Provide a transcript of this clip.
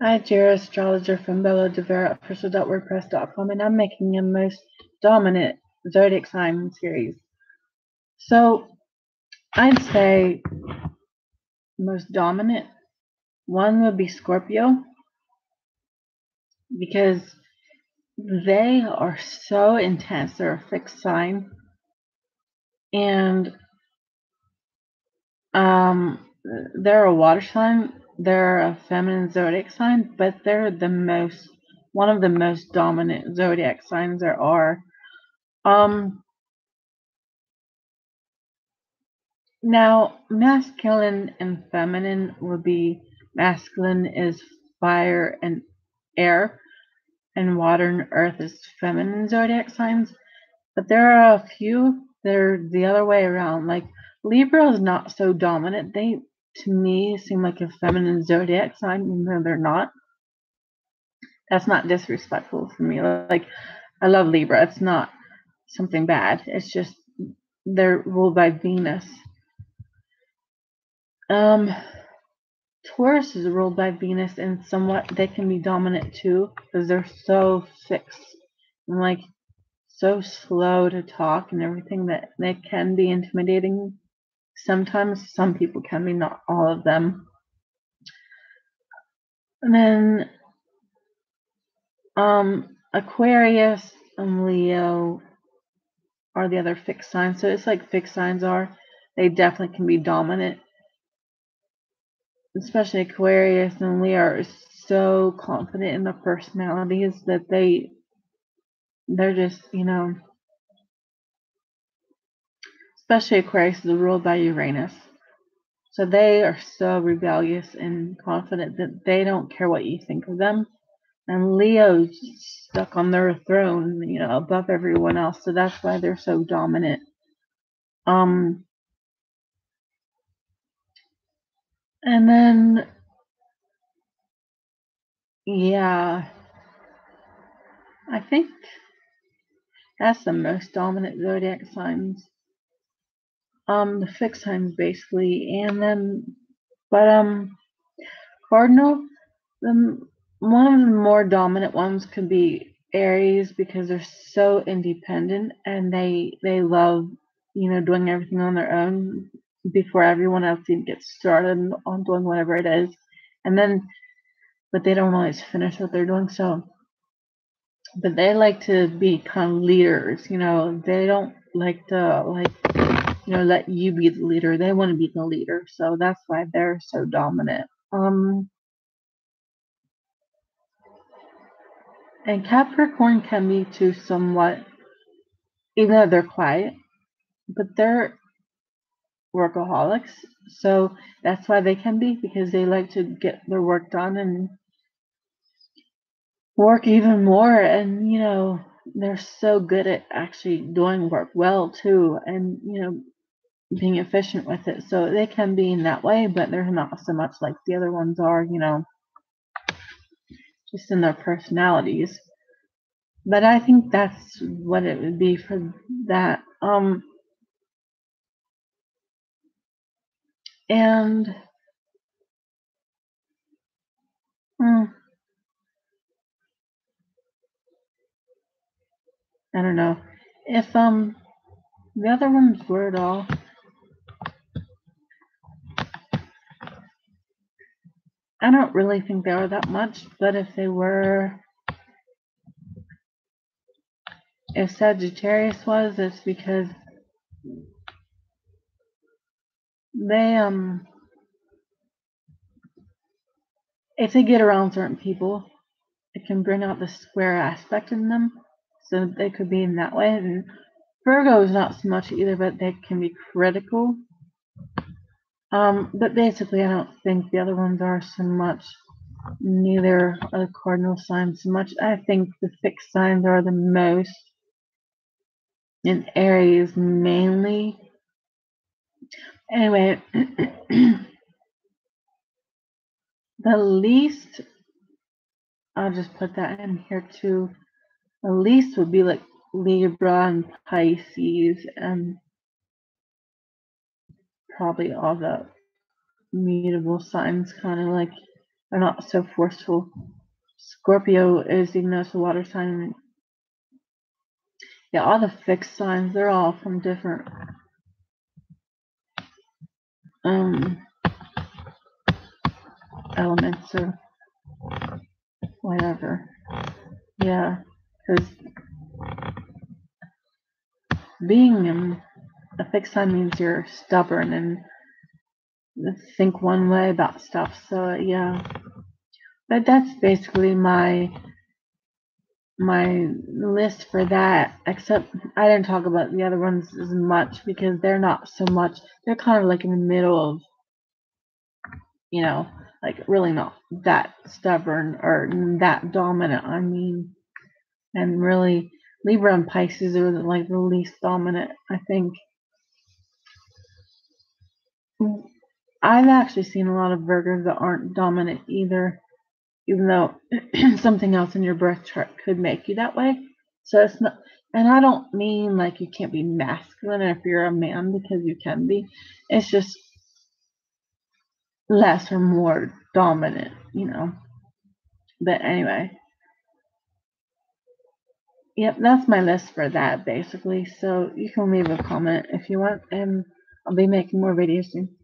Hi, Jira astrologer from BellaDevera@official.wordpress.com, and I'm making a most dominant zodiac sign series. So I'd say most dominant one would be Scorpio, because they are so intense. They're a fixed sign, and they're a water sign. They're a feminine zodiac sign, but they're one of the most dominant zodiac signs there are. Now, masculine and feminine would be masculine is fire and air, and water and earth is feminine zodiac signs. But there are a few that are the other way around. Like Libra is not so dominant. They, to me, seem like a feminine zodiac sign, even though they're not. That's not disrespectful for me. Like, I love Libra. It's not something bad. It's just they're ruled by Venus. Um, Taurus is ruled by Venus, and somewhat they can be dominant too, because they're so fixed and like so slow to talk and everything that they can be intimidating. Sometimes some people can be, not all of them. And then Aquarius and Leo are the other fixed signs. So it's like fixed signs are, they definitely can be dominant. Especially Aquarius and Leo are so confident in their personalities that they're just, especially Aquarius is ruled by Uranus. So they are so rebellious and confident that they don't care what you think of them. And Leo's stuck on their throne, above everyone else. So that's why they're so dominant. And then, yeah, I think that's the most dominant zodiac signs. The fixed signs basically, and then, but cardinal, one of the more dominant ones could be Aries, because they're so independent and they love, doing everything on their own before everyone else even gets started on doing whatever it is. And then, but they don't always finish what they're doing. So, but they like to be kind of leaders. They don't like to let you be the leader. They want to be the leader. So that's why they're so dominant. And Capricorn can be too somewhat, even though they're quiet, but they're workaholics. So that's why they can be, because they like to get their work done and work even more. And, they're so good at actually doing work well too, and, being efficient with it. So they can be in that way, but they're not so much like the other ones are, just in their personalities. But I think that's what it would be for that. And I don't know if the other ones were at all. I don't really think they are that much, but if they were, if Sagittarius was, it's because they if they get around certain people, it can bring out the square aspect in them. So they could be in that way. And Virgo is not so much either, but they can be critical. But basically, I don't think the other ones are so much. Neither are the cardinal signs so much. I think the fixed signs are the most, in Aries mainly. Anyway, the least, I'll just put that in here too. The least would be like Libra and Pisces, and probably all the mutable signs, kind of like are not so forceful. Scorpio is, even though it's a water sign, yeah, all the fixed signs, they're all from different elements or whatever. Yeah, because being a fixed sign means you're stubborn and think one way about stuff. So yeah, but that's basically my list for that. Except I didn't talk about the other ones as much because they're not so much. They're kind of like in the middle of, like really not that stubborn or that dominant. I mean, and really Libra and Pisces are like the least dominant, I think. I've actually seen a lot of Virgos that aren't dominant either, even though something else in your birth chart could make you that way. So it's not, and I don't mean like you can't be masculine if you're a man, because you can be. It's just less or more dominant, But anyway, yep, that's my list for that basically. So you can leave a comment if you want, and I'll be making more videos soon.